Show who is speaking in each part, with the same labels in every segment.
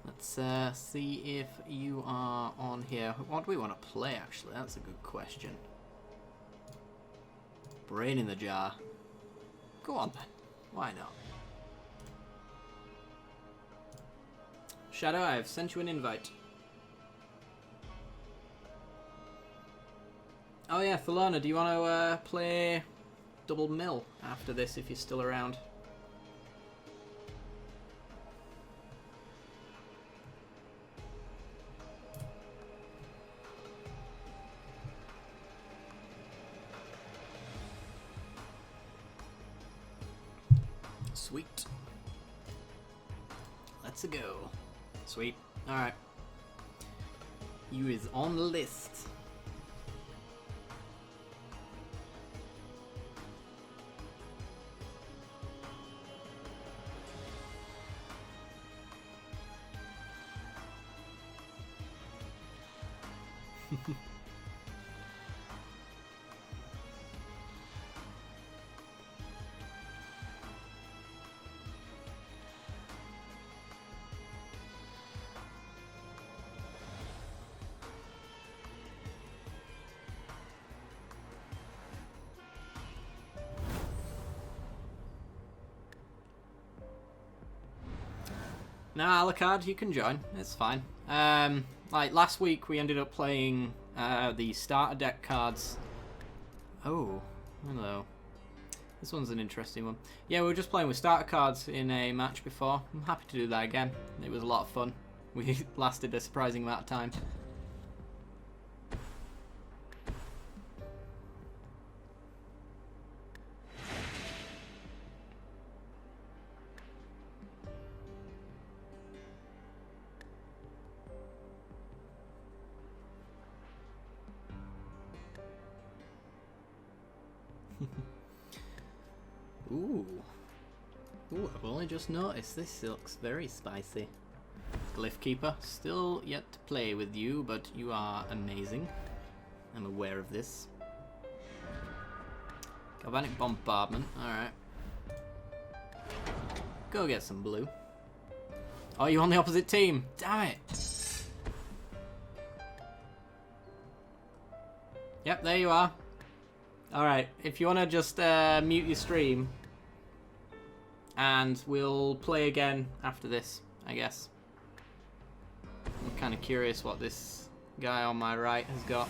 Speaker 1: Let's see if you are on here. What do we want to play, actually? That's a good question. Brain in the jar. Go on, then. Why not? Shadow, I've sent you an invite. Oh yeah, Thelona, do you want to play Double Mill after this if you're still around? Sweet. Let's go. Sweet. Alright. You is on the list. Nah, Alucard, you can join. It's fine. Like last week, we ended up playing the starter deck cards. Oh, hello. This one's an interesting one. Yeah, we were just playing with starter cards in a match before. I'm happy to do that again. It was a lot of fun. We lasted a surprising amount of time. Ooh. Ooh, I've only just noticed this looks very spicy. Glyph Keeper, still yet to play with you, but you are amazing. I'm aware of this. Galvanic Bombardment, alright. Go get some blue. Oh, you're on the opposite team! Damn it! Yep, there you are. Alright, if you want to just mute your stream, and we'll play again after this, I guess. I'm kind of curious what this guy on my right has got.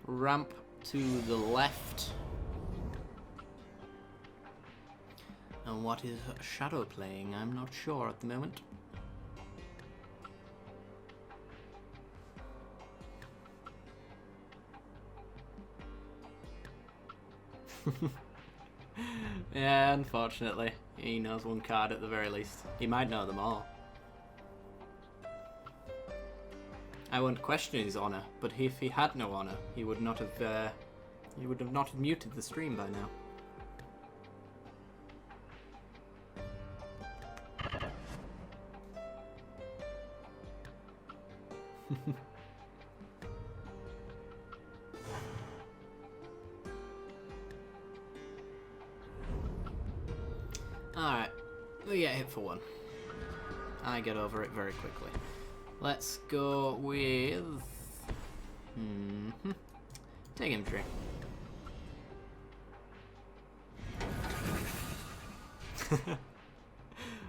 Speaker 1: Ramp to the left. And what is Shadow playing? I'm not sure at the moment. Yeah, unfortunately. He knows one card at the very least. He might know them all. I won't question his honor, but if he had no honor, he would not have muted the stream by now. Alright, we get hit for one. I get over it very quickly. Let's go with... Take infantry.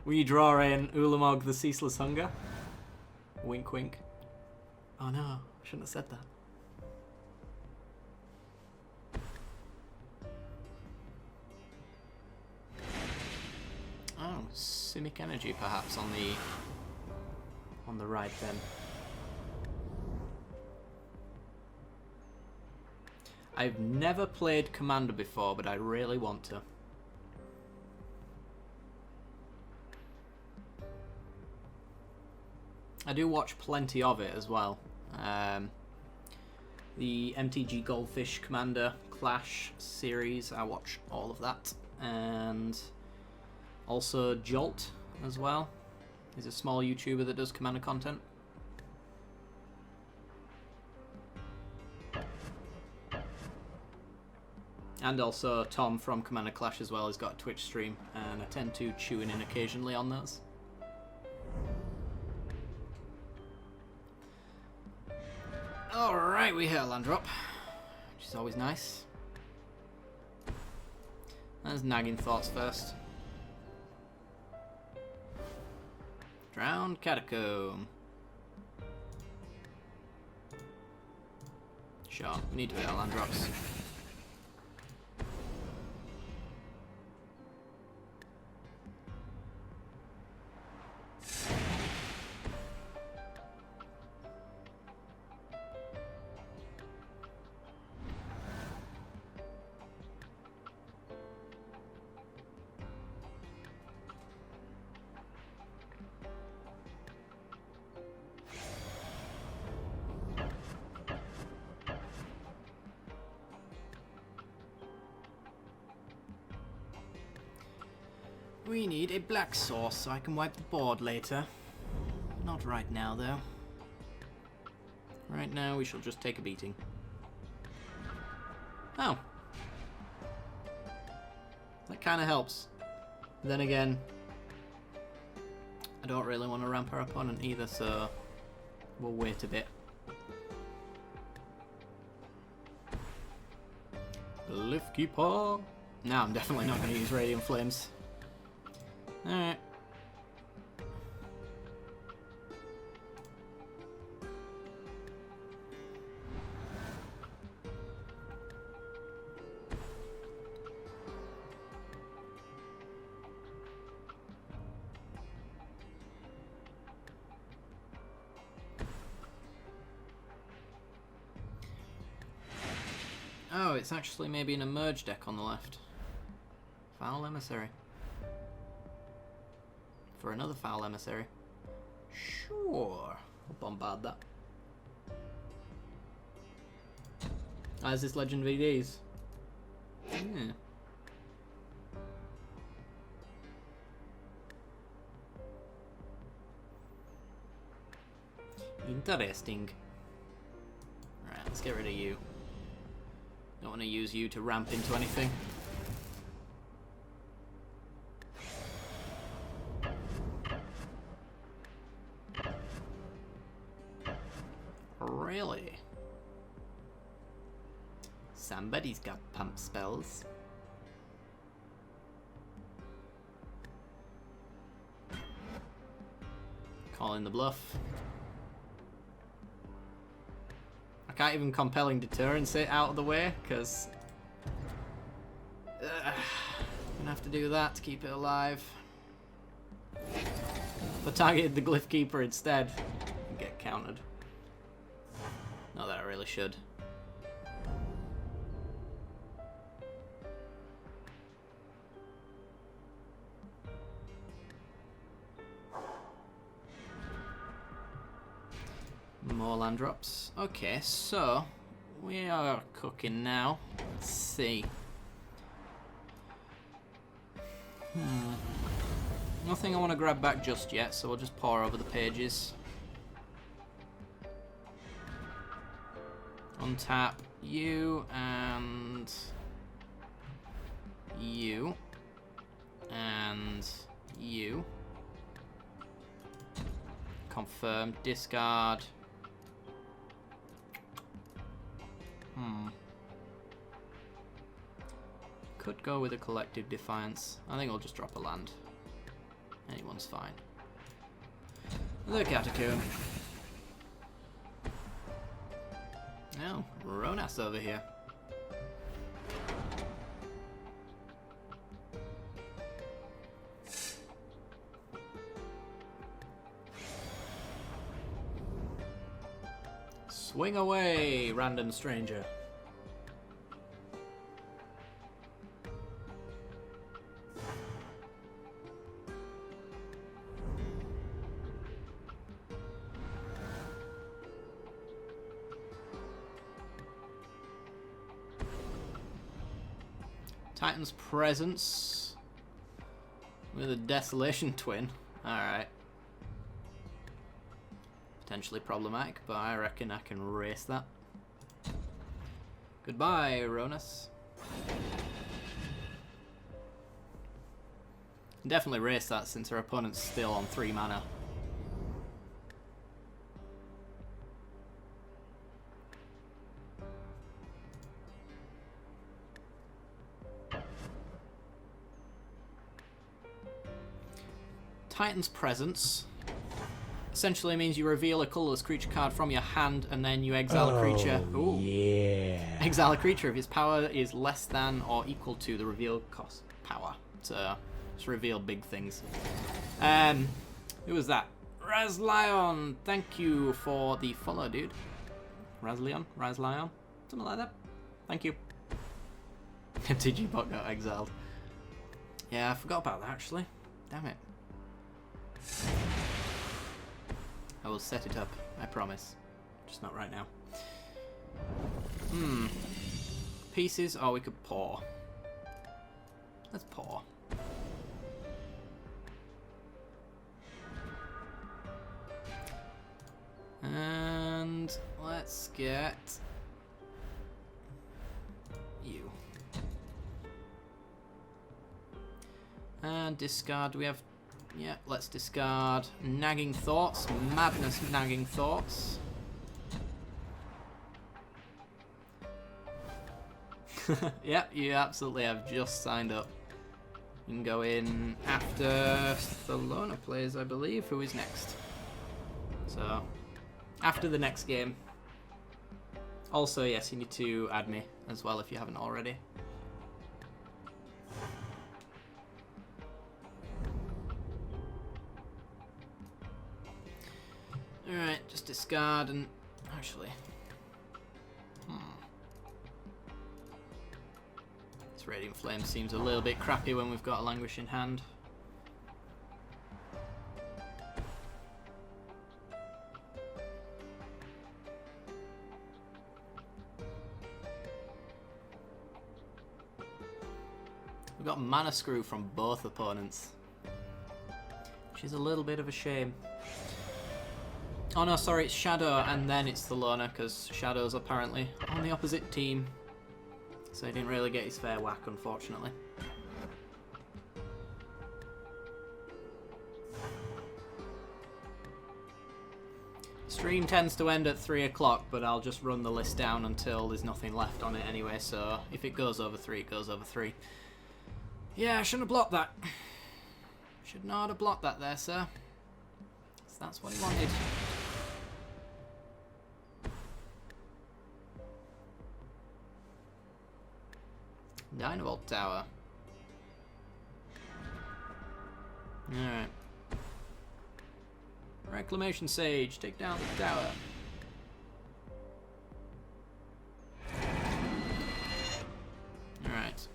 Speaker 1: We draw in Ulamog the Ceaseless Hunger. Wink wink. Oh no, I shouldn't have said that. Oh, Simic Energy perhaps on the right then. I've never played Commander before, but I really want to. I do watch plenty of it as well. The MTG Goldfish Commander Clash series. I watch all of that. And also Jolt as well. He's a small YouTuber that does Commander content. And also Tom from Commander Clash as well has got a Twitch stream, and I tend to tune in occasionally on those. Alright, we hit a land drop, which is always nice. There's nagging thoughts first. Drowned Catacomb. Sure, we need to hit our land drops. We need a black source so I can wipe the board later. Not right now, though. Right now, we shall just take a beating. Oh. That kind of helps. Then again, I don't really want to ramp our opponent either, so we'll wait a bit. Lift Keeper! No, I'm definitely not going to use Radiant Flames. Alright. Oh, it's actually maybe an Emerge deck on the left. Foul Emissary. For another Foul Emissary. Sure. We'll bombard that. Ah, is this Legend VDs? Yeah. Interesting. Right, let's get rid of you. Don't want to use you to ramp into anything. Really? Somebody's got pump spells. Calling the bluff. I can't even Compelling Deterrence it out of the way, because I'm gonna have to do that to keep it alive. If I targeted the Glyph Keeper instead, I'd get countered. Not that I really should. More land drops. Okay, so we are cooking now. Let's see. Nothing I want to grab back just yet, so we'll just pour over the pages. Untap you and you and you. Confirm. Discard. Could go with a Collective Defiance. I think I'll just drop a land. Anyone's fine. The Catacomb. Oh, Ronas over here. Swing away, random stranger. Titan's Presence with a Desolation Twin. Alright. Potentially problematic, but I reckon I can race that. Goodbye, Ronus. Definitely race that since our opponent's still on 3 mana. Titan's Presence essentially means you reveal a colorless creature card from your hand and then you exile a creature. Ooh. Yeah. Exile a creature if its power is less than or equal to the reveal cost power. So just reveal big things. Who was that? Razlion. Thank you for the follow, dude. Razlion? Something like that. Thank you. TG-Bot got exiled. Yeah, I forgot about that actually. Damn it. I will set it up, I promise. Just not right now. Pieces, or we could pour. Let's pour. And let's get you. And discard, do we have... Yeah, let's discard Nagging Thoughts, Madness Nagging Thoughts. Yeah, you absolutely have just signed up. You can go in after Thelona plays, I believe. Who is next? So, after the next game. Also, yes, you need to add me as well if you haven't already. Alright, just discard and... Actually... This Radiant Flame seems a little bit crappy when we've got a Languish in hand. We've got Mana Screw from both opponents, which is a little bit of a shame. Oh no, sorry, it's Shadow and then it's Thelona, because Shadow's apparently on the opposite team. So he didn't really get his fair whack, unfortunately. Stream tends to end at 3 o'clock, but I'll just run the list down until there's nothing left on it anyway, so if it goes over 3, it goes over 3. Yeah, I shouldn't have blocked that. Should not have blocked that there, sir. So that's what he wanted. Dynavolt Tower. Alright. Reclamation Sage, take down the tower. Alright.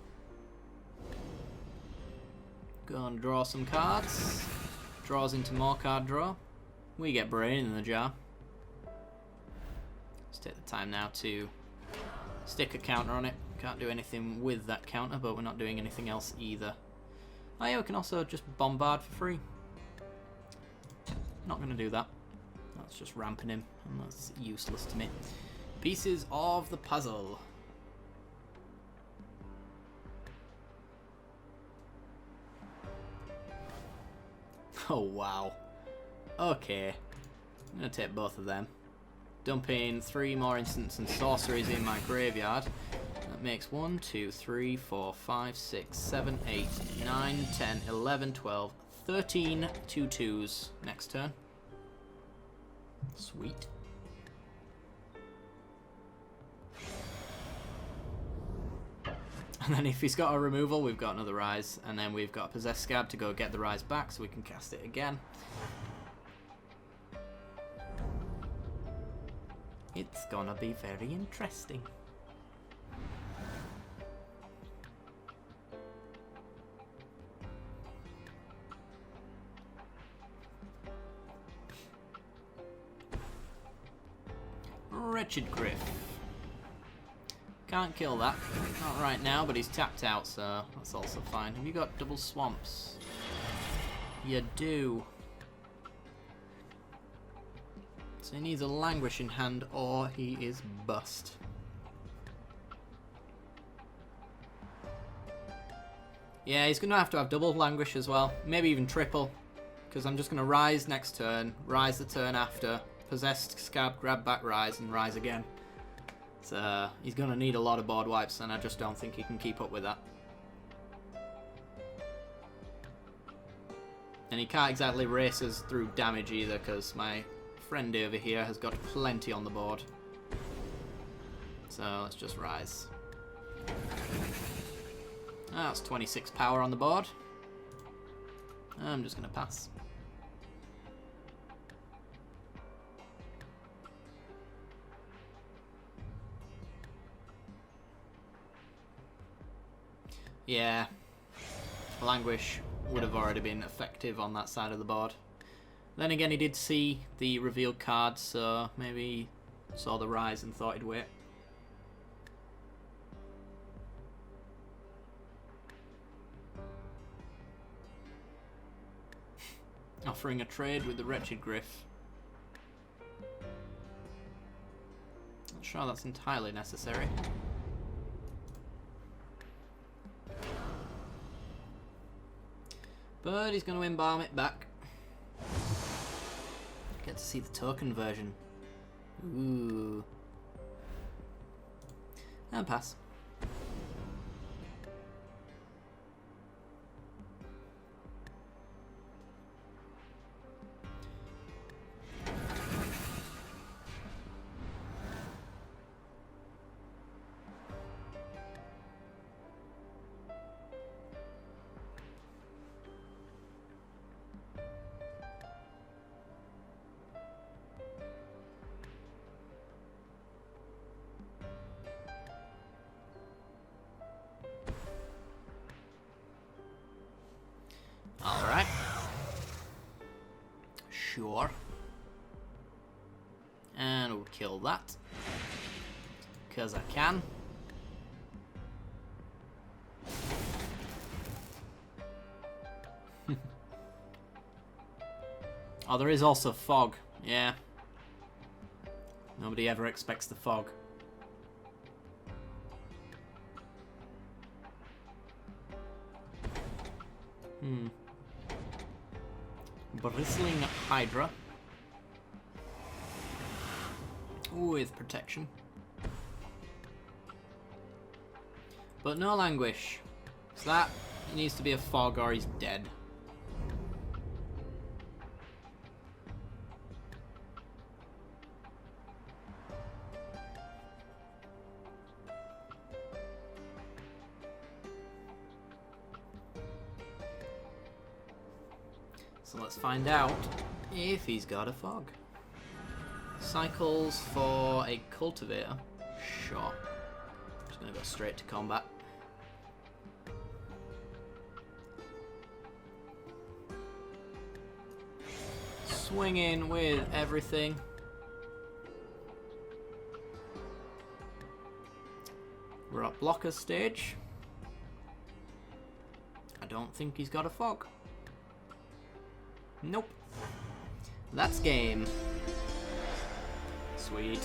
Speaker 1: Go and draw some cards. Draws into more card draw. We get Brain in the jar. Let's take the time now to stick a counter on it. Can't do anything with that counter, but we're not doing anything else either. Oh yeah, we can also just bombard for free. Not going to do that. That's just ramping him, and that's useless to me. Pieces of the puzzle. Oh wow. Okay. I'm going to take both of them. Dumping 3 more instants and sorceries in my graveyard. That makes 1, 2, 3, 4, 5, 6, 7, 8, 9, 10, 11, 12, 13 2/2s next turn. Sweet. And then if he's got a removal, we've got another Rise. And then we've got a Possessed Scab to go get the Rise back so we can cast it again. It's gonna be very interesting. Wretched Griff. Can't kill that. Not right now, but he's tapped out, so that's also fine. Have you got double swamps? You do. So he needs a languish in hand or he is bust. Yeah, he's going to have double languish as well. Maybe even triple. Because I'm just going to rise next turn, rise the turn after, possessed scab, grab back, rise, and rise again. So he's going to need a lot of board wipes, and I just don't think he can keep up with that. And he can't exactly race us through damage either, because my friend over here has got plenty on the board. So let's just rise. That's 26 power on the board. I'm just going to pass. Yeah, Languish would have already been effective on that side of the board. Then again, he did see the revealed cards, so maybe he saw the rise and thought he'd wait. Offering a trade with the Wretched Griff. Not sure that's entirely necessary. But he's going to embalm it back. Get to see the token version. Ooh. And pass. Alright. Sure. And we'll kill that. Because I can. Oh, there is also fog. Yeah. Nobody ever expects the fog. Bristling Hydra. With protection. But no Languish. So that needs to be a fog or he's dead. So let's find out if he's got a fog. Cycles for a cultivator. Sure. Just gonna go straight to combat. Swing in with everything. We're at blocker stage. I don't think he's got a fog. Nope. That's game. Sweet.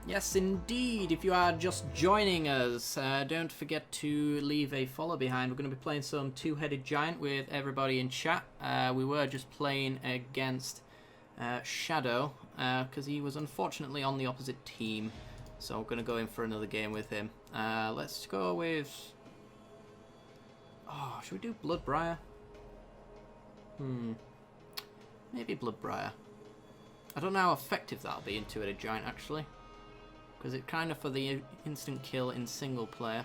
Speaker 1: Yes, indeed. If you are just joining us, don't forget to leave a follow behind. We're going to be playing some two-headed giant with everybody in chat. We were just playing against Shadow, because he was unfortunately on the opposite team. So we're going to go in for another game with him. Let's go with... Oh, should we do Bloodbriar? Maybe Bloodbriar. I don't know how effective that'll be in two-headed giant, actually. Because it's kind of for the instant kill in single player.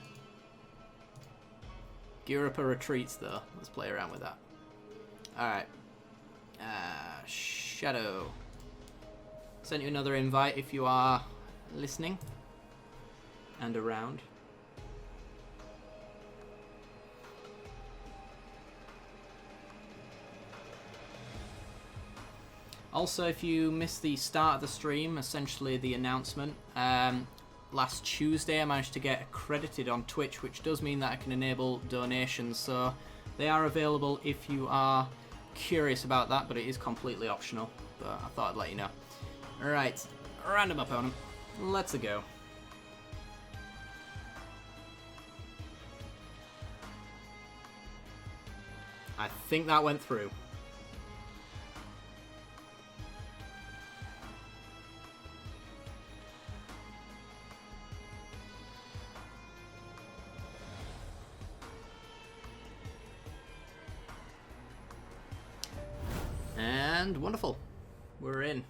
Speaker 1: Gyrupa retreats, though. Let's play around with that. Alright. Shadow. Sent you another invite if you are listening and around. Also, if you missed the start of the stream, essentially the announcement, last Tuesday I managed to get accredited on Twitch, which does mean that I can enable donations, so they are available if you are curious about that, but it is completely optional, but I thought I'd let you know. Alright, random opponent, let's go. I think that went through. And wonderful. We're in.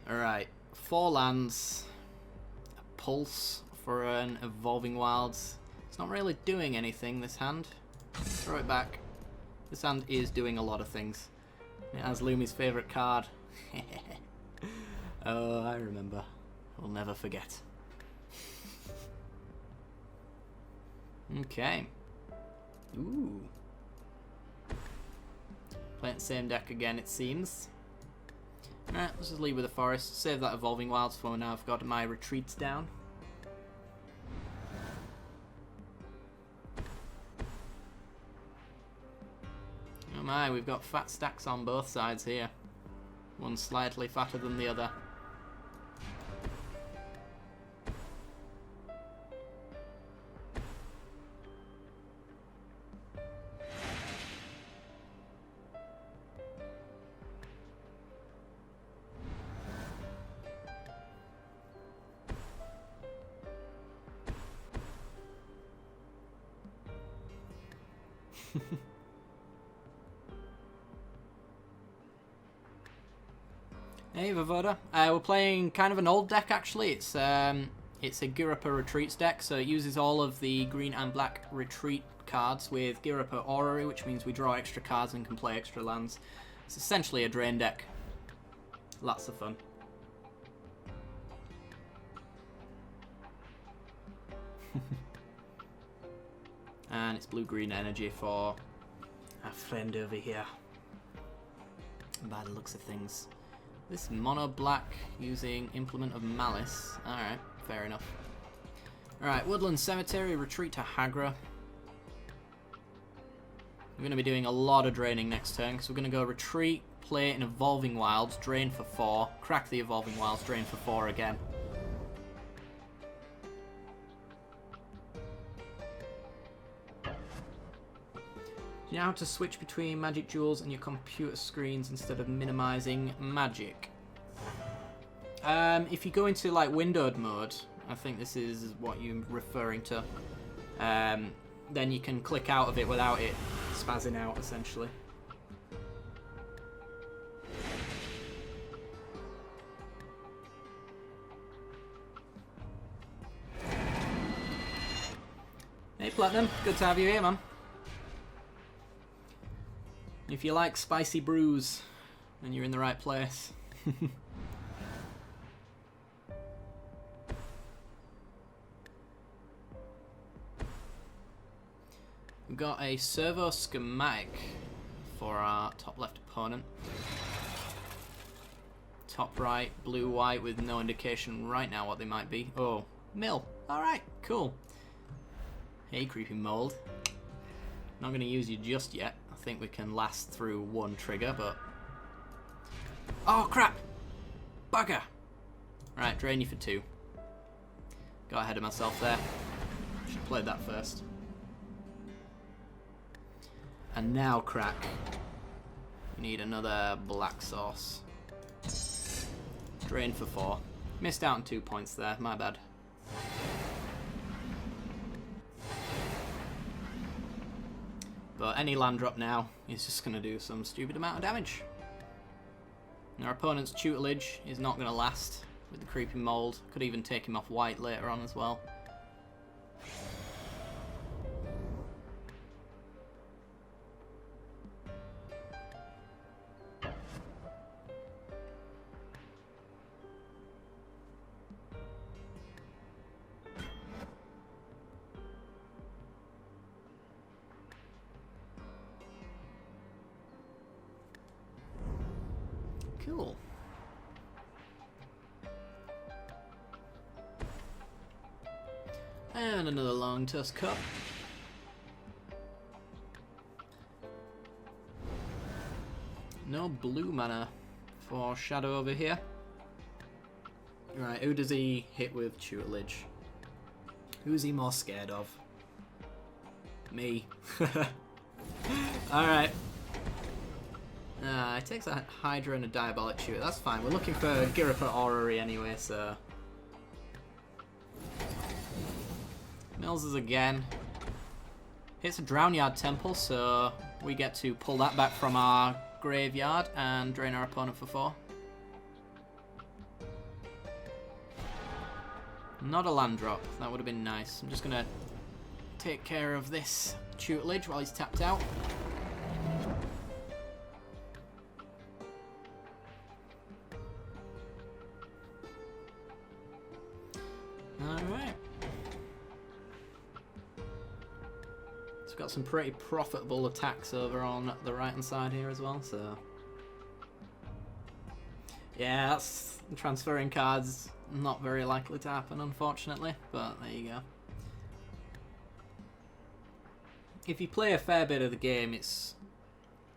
Speaker 1: Alright. 4 lands. A pulse for an Evolving Wilds. It's not really doing anything, this hand. Throw it back. This hand is doing a lot of things. It has Lumi's favourite card. Oh, I remember. I'll never forget. Okay. Ooh. Playing the same deck again, it seems. Alright, let's just leave with the forest. Save that Evolving Wilds for now. I've got my retreats down. Oh my, we've got fat stacks on both sides here. One slightly fatter than the other. Hey Vavoda, we're playing kind of an old deck actually. It's a Girappa Retreats deck, so it uses all of the green and black retreat cards with Girappa Orrery, which means we draw extra cards and can play extra lands. It's essentially a drain deck. Lots of fun. And it's blue-green energy for our friend over here. By the looks of things. This mono black using Implement of Malice. Alright, fair enough. Alright, Woodland Cemetery, retreat to Hagra. We're going to be doing a lot of draining next turn, because we're going to go retreat, play an Evolving Wilds, drain for 4, crack the Evolving Wilds, drain for 4 again. You know how to switch between Magic Duels and your computer screens instead of minimizing Magic. If you go into like windowed mode, I think this is what you're referring to, then you can click out of it without it spazzing out essentially. Hey Platinum, good to have you here, man. If you like spicy brews, then you're in the right place. We've got a servo schematic for our top left opponent. Top right, blue-white with no indication right now what they might be. Oh, mill. Alright, cool. Hey, creepy mold. Not going to use you just yet. I think we can last through one trigger, but... Oh, crap! Bugger! Right, drain you for 2. Got ahead of myself there. Should have played that first. And now, crack. We need another black sauce. Drain for 4. Missed out on 2 points there, my bad. But any land drop now is just going to do some stupid amount of damage. And our opponent's tutelage is not going to last with the creeping mold. Could even take him off white later on as well. Cool. And another long tusk cup. No blue mana for Shadow over here. Right, who does he hit with tutelage? Who's he more scared of? Me. Alright. It takes a Hydra and a Diabolic Tutor. That's fine. We're looking for Girapa Orrery anyway, so... Mills is again. Hits a Drownyard Temple, so we get to pull that back from our graveyard and drain our opponent for 4. Not a land drop. That would have been nice. I'm just going to take care of this tutelage while he's tapped out. Alright. It's got some pretty profitable attacks over on the right hand side here as well, so... Yeah, that's transferring cards. Not very likely to happen, unfortunately, but there you go. If you play a fair bit of the game, it's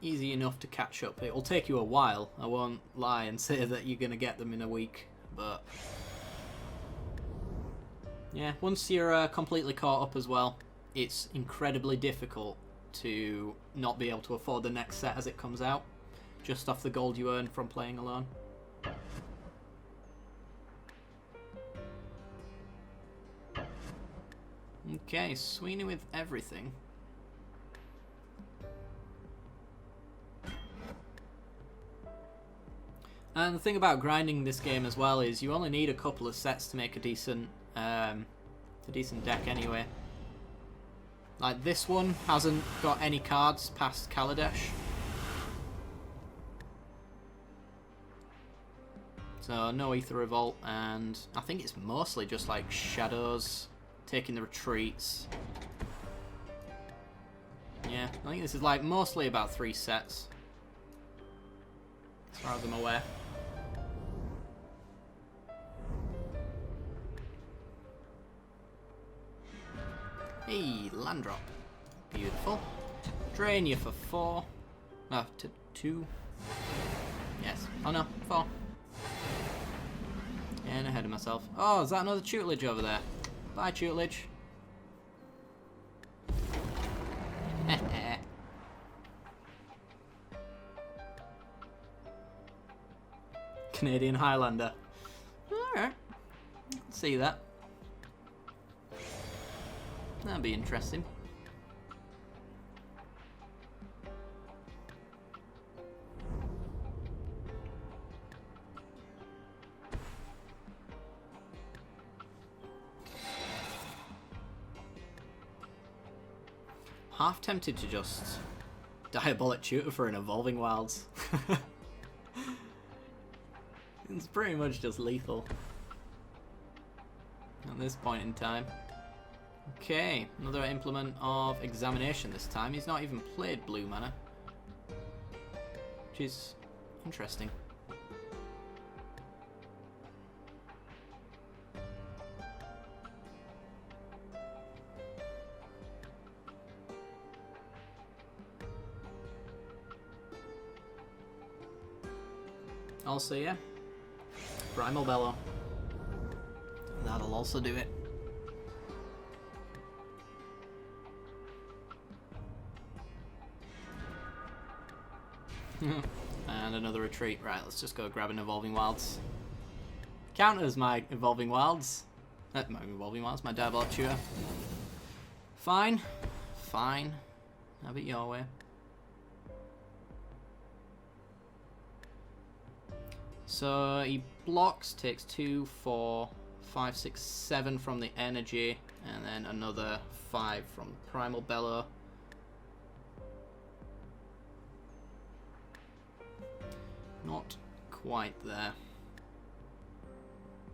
Speaker 1: easy enough to catch up. It will take you a while, I won't lie and say that you're going to get them in a week, but... Yeah, once you're completely caught up as well, it's incredibly difficult to not be able to afford the next set as it comes out, just off the gold you earn from playing alone. Okay, Sweeney with everything. And the thing about grinding this game as well is you only need a couple of sets to make a decent deck anyway. Like this one hasn't got any cards past Kaladesh. So no Aether Revolt, and I think it's mostly just like Shadows, taking the retreats. Yeah, I think this is like mostly about 3 sets, as far as I'm aware. Hey, land drop. Beautiful. Drain you for 4. No, 2. Yes. Oh no, 4. And ahead of myself. Oh, is that another tutelage over there? Bye, tutelage. Canadian Highlander. Alright. See that. That'll be interesting. Half tempted to just Diabolic Tutor for an Evolving Wilds. It's pretty much just lethal at this point in time. Okay, another implement of Examination this time. He's not even played blue mana, which is interesting. Also, yeah, Primal Bellow. That'll also do it. And another retreat. Right, let's just go grab an Evolving Wilds. Counters my Evolving Wilds. My Diabolic Tutor. Fine. Fine. Have it your way. So he blocks, takes 2, 4, 5, 6, 7 from the energy, and then another 5 from Primal Bellow. Not quite there.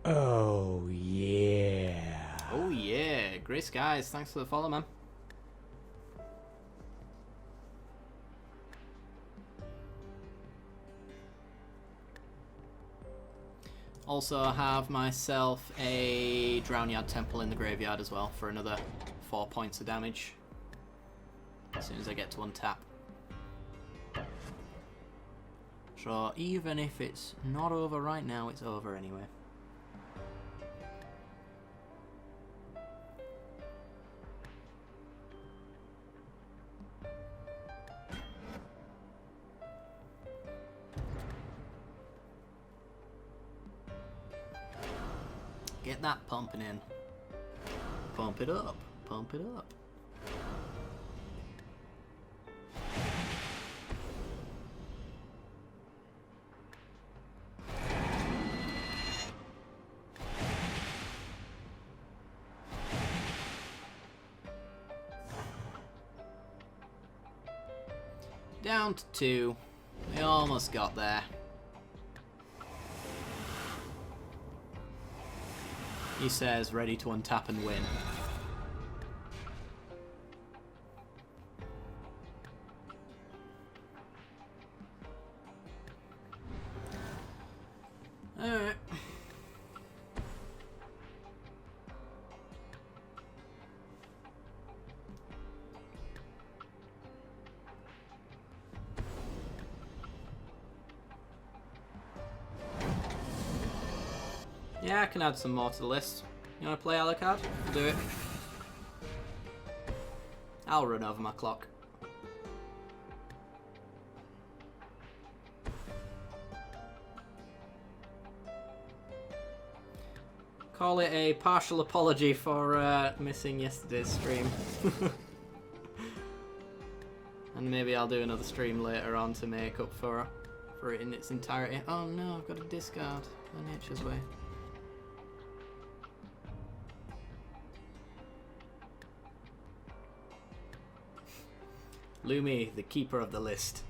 Speaker 2: Oh yeah.
Speaker 1: Oh yeah. Grey Skies, thanks for the follow, man. Also have myself a Drownyard Temple in the graveyard as well for another 4 points of damage. As soon as I get to untap. So even if it's not over right now, it's over anyway. Get that pumping in. Pump it up. Pump it up. Down to 2. We almost got there. He says, ready to untap and win. Alright. Yeah, I can add some more to the list. You want to play Alucard? We'll do it. I'll run over my clock. Call it a partial apology for missing yesterday's stream. And maybe I'll do another stream later on to make up for it in its entirety. Oh no, I've got to discard a Nature's Way. Lumi, the keeper of the list.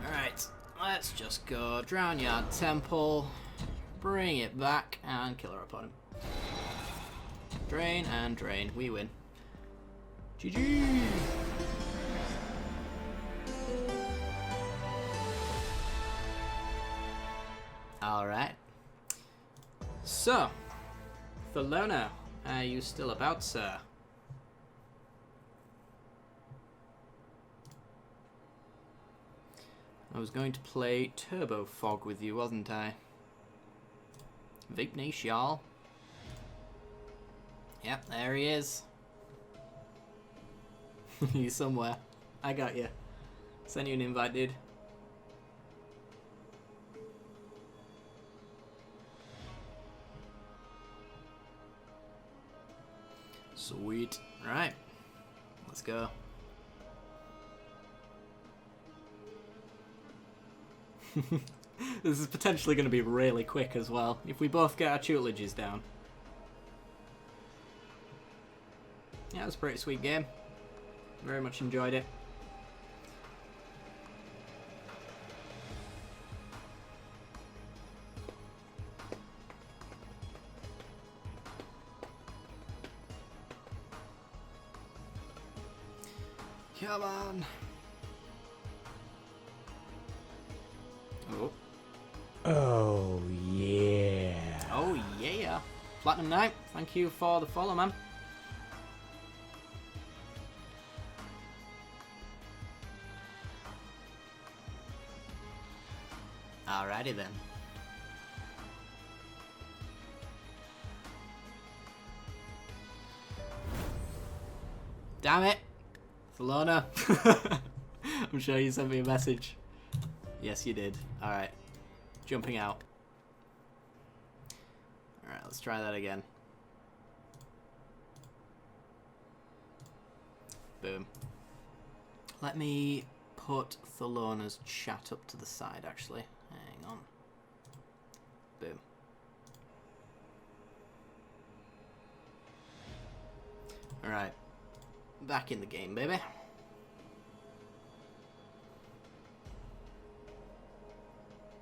Speaker 1: Alright, let's just go Drownyard Temple, bring it back, and kill our opponent. Drain and drain. We win. GG! Alright. So, Thelona, are you still about, sir? I was going to play Turbo Fog with you, wasn't I? Vignesh, y'all. Yep, there he is. He's somewhere. I got you. Send you an invite, dude. Sweet. Alright. Let's go. This is potentially going to be really quick as well, if we both get our tutelages down. Yeah, it was a pretty sweet game. Very much enjoyed it. Come on. Oh.
Speaker 2: Oh, yeah.
Speaker 1: Oh, yeah. Platinum Knight, thank you for the follow, man. Alrighty then. Damn it. Thelona. I'm sure you sent me a message. Yes, you did. Alright. Jumping out. Alright, let's try that again. Boom. Let me put Thelona's chat up to the side, actually. Hang on. Boom. Alright. Back in the game, baby.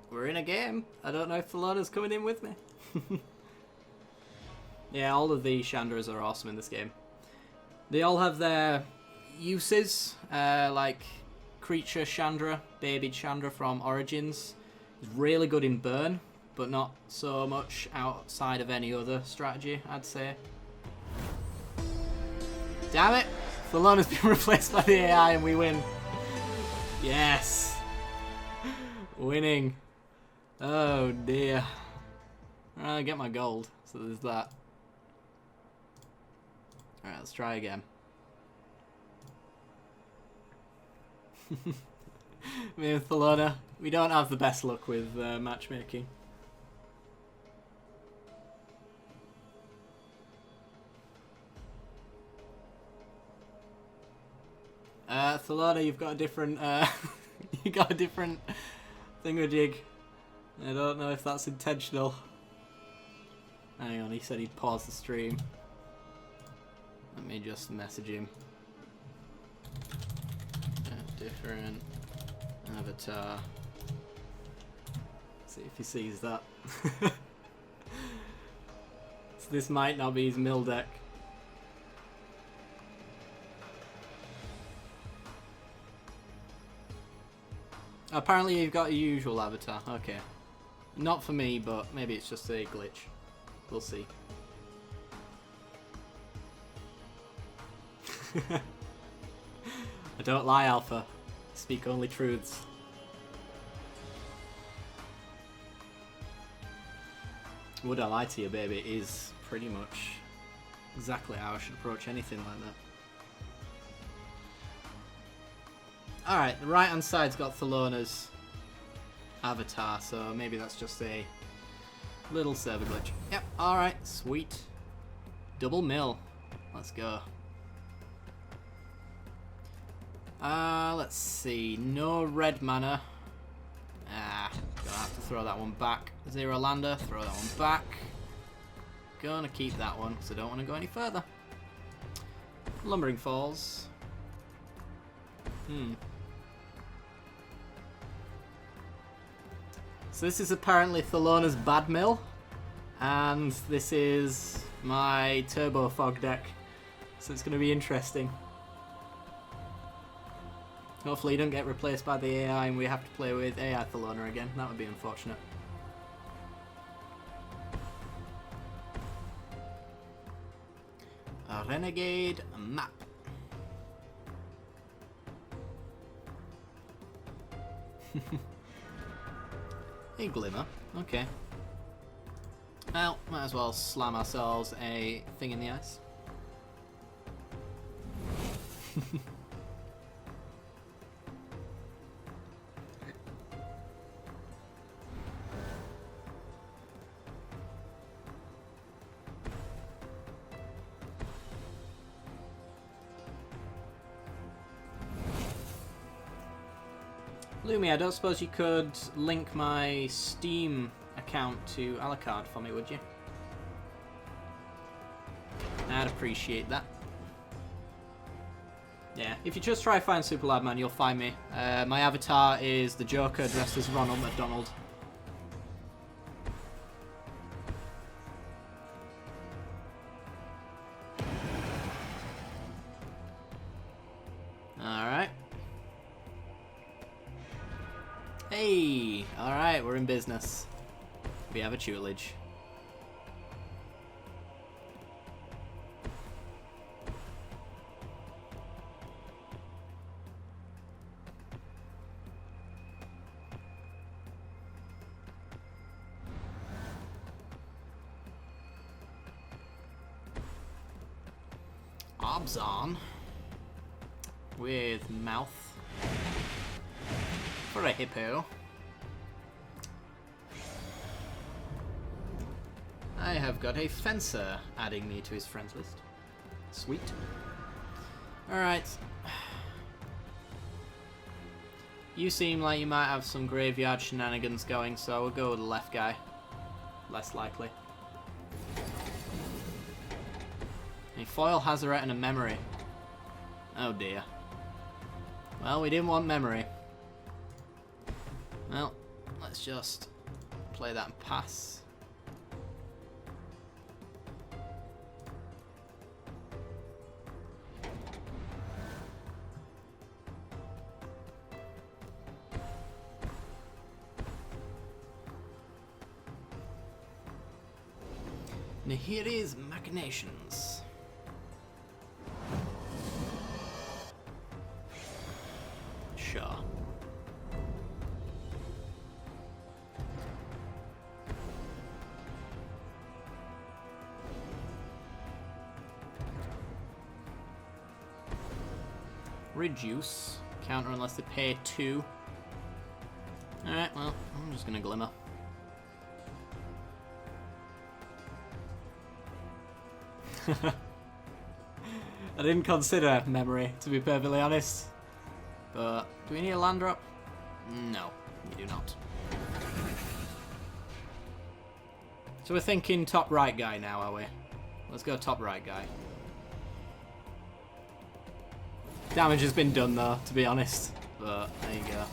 Speaker 1: We're in a game. I don't know if Thelona's coming in with me. Yeah, all of the Chandras are awesome in this game. They all have their uses. Like, creature Chandra, baby Chandra from Origins. He's really good in burn, but not so much outside of any other strategy, I'd say. Damn it! Thelon has been replaced by the AI and we win. Yes! Winning. Oh dear. I get my gold, so there's that. Alright, let's try again. Me and Thelona, we don't have the best luck with matchmaking. Thelona, you've got a different you got a different thingamajig. I don't know if that's intentional. Hang on, he said he'd pause the stream. Let me just message him. Different avatar. See if he sees that. So this might not be his mill deck. Apparently you've got a usual avatar. Okay. Not for me, but maybe it's just a glitch. We'll see. I don't lie, Alpha. I speak only truths. Would I lie to you, baby? Is pretty much exactly how I should approach anything like that. Alright, the right hand side's got Thelona's avatar, so maybe that's just a little server glitch. Yep, alright, sweet. Double mill. Let's go. Let's see. No red mana. Gonna have to throw that one back. Zero lander, throw that one back. Gonna keep that one because I don't want to go any further. Lumbering Falls. So this is apparently Thelona's bad mill, and this is my Turbo Fog deck. So it's going to be interesting. Hopefully you don't get replaced by the AI and we have to play with AI Thelona again. That would be unfortunate. A Renegade map. A Glimmer. Okay. Well, might as well slam ourselves a thing in the ice. Lumi, I don't suppose you could link my Steam account to Alucard for me, would you? I'd appreciate that. Yeah, if you just try find Super Lad Man, you'll find me. My avatar is the Joker dressed as Ronald McDonald. Alright. Hey! Alright, we're in business. We have a tutelage. Obzon with mouth for a hippo. I have got a fencer adding me to his friends list. Sweet. Alright. You seem like you might have some graveyard shenanigans going, so we'll go with the left guy. Less likely. A foil Hazaret and a memory. Oh dear. Well, we didn't want memory. Well, let's just play that and pass. Nahiri's Machinations. Sure. Reduce. Counter unless they pay 2. Alright, well, I'm just gonna Glimmer. I didn't consider memory, to be perfectly honest. But, do we need a land drop? No, we do not. So we're thinking top right guy now, are we? Let's go top right guy. Damage has been done though, to be honest. But, there you go.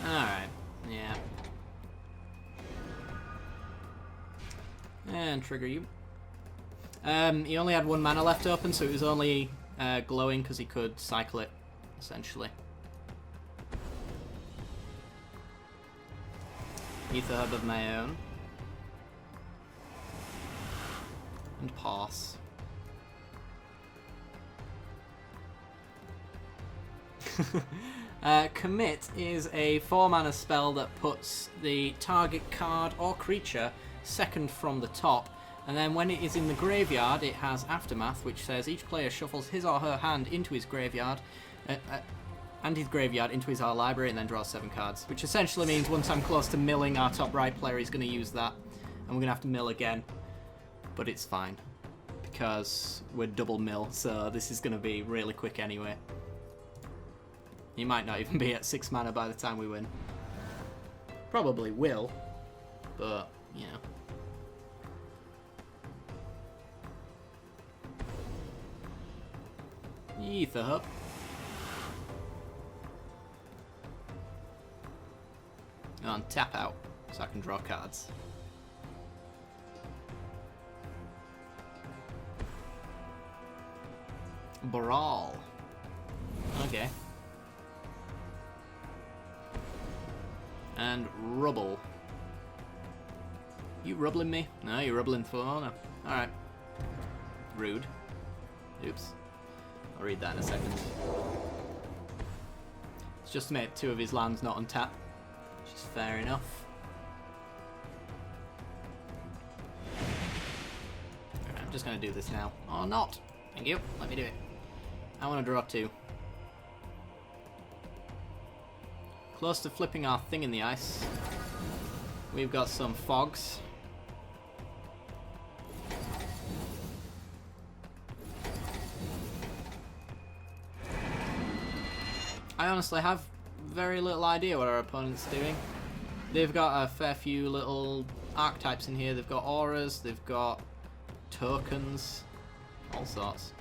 Speaker 1: Alright, yeah. And trigger you. He only had 1 mana left open, so it was only glowing because he could cycle it, essentially. Ether Hub of my own. And pass. Commit is a 4 mana spell that puts the target card or creature second from the top, and then when it is in the graveyard it has Aftermath, which says each player shuffles his or her hand into his graveyard and his graveyard into his or her library and then draws 7 cards, which essentially means once I'm close to milling, our top right player is going to use that and we're going to have to mill again, but it's fine because we're double mill, so this is going to be really quick anyway. He might not even be at 6 mana by the time we win. Probably will, but, you know. Ether Hub. And tap out, so I can draw cards. Brawl. Okay. And Rubble. You rubbling me? No, you're rubbling for honor. Alright. Rude. Oops. I'll read that in a second. It's just to make 2 of his lands not untap, which is fair enough. Alright, I'm just going to do this now. Or not. Thank you. Let me do it. I want to draw 2. Close to flipping our thing in the ice. We've got some fogs. I honestly have very little idea what our opponent's doing. They've got a fair few little archetypes in here. They've got auras, they've got tokens, all sorts.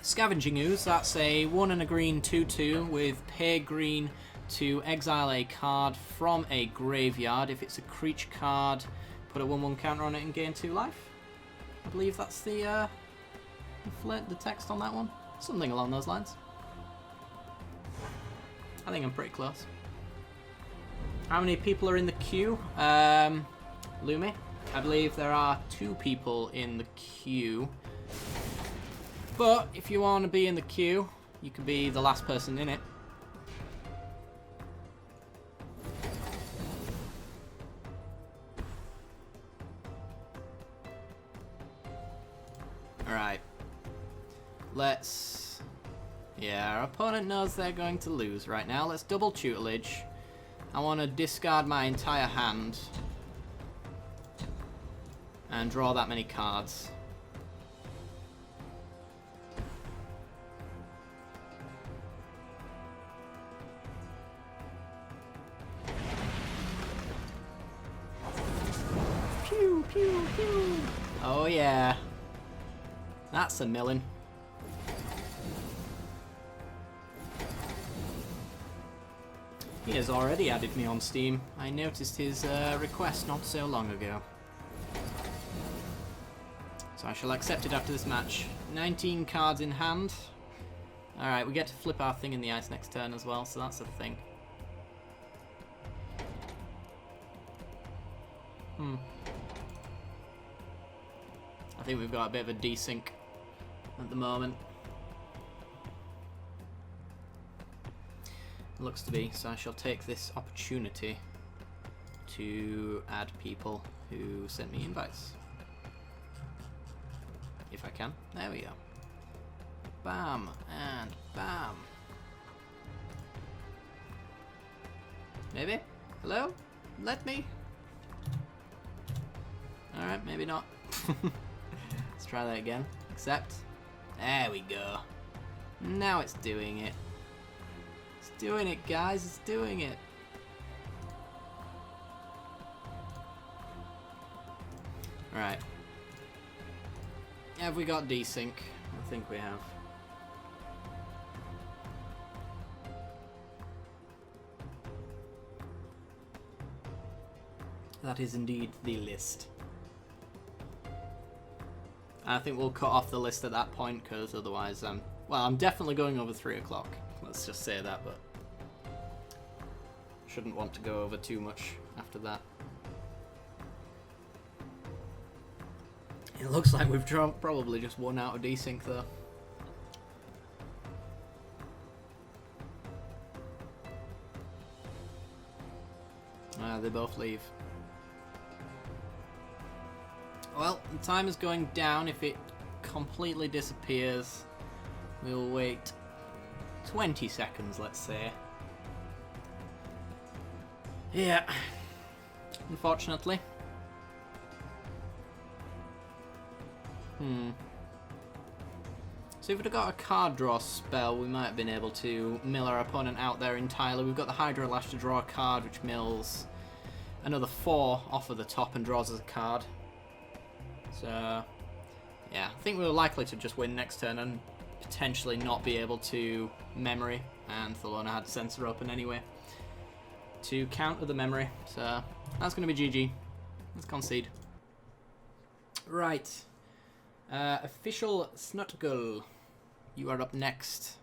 Speaker 1: Scavenging Ooze, that's a 1 and a green 2/2 with pay green to exile a card from a graveyard. If it's a creature card, put a 1/1 counter on it and gain 2 life. I believe that's the text on that one. Something along those lines. I think I'm pretty close. How many people are in the queue? Lumi. I believe there are 2 people in the queue. But if you want to be in the queue, you can be the last person in it. Alright. Let's... Yeah, our opponent knows they're going to lose right now. Let's double tutelage. I want to discard my entire hand and draw that many cards. Pew, pew, pew. Oh yeah. That's a milling. He has already added me on Steam. I noticed his request not so long ago. So I shall accept it after this match. 19 cards in hand. Alright, we get to flip our thing in the ice next turn as well, so that's a thing. I think we've got a bit of a desync at the moment. Looks to be, so I shall take this opportunity to add people who sent me invites. If I can. There we go. Bam, and bam. Maybe? Hello? Let me? Alright, maybe not. Let's try that again. Accept. There we go. Now it's doing it. It's doing it, guys. It's doing it. Right. Have we got desync? I think we have. That is indeed the list. I think we'll cut off the list at that point, because otherwise, well, I'm definitely going over 3 o'clock. Let's just say that, but shouldn't want to go over too much after that. It looks like we've probably just won out of desync, though. They both leave. Well, the time is going down. If it completely disappears, we'll wait 20 seconds, let's say. Yeah, unfortunately. So if we'd have got a card draw spell, we might have been able to mill our opponent out there entirely. We've got the Hydro Lash to draw a card, which mills another 4 off of the top and draws us a card. So, yeah, I think we were likely to just win next turn and potentially not be able to memory. And Thelona had Censor open anyway to counter the memory. So, that's going to be GG. Let's concede. Right. Official Snutgull, you are up next.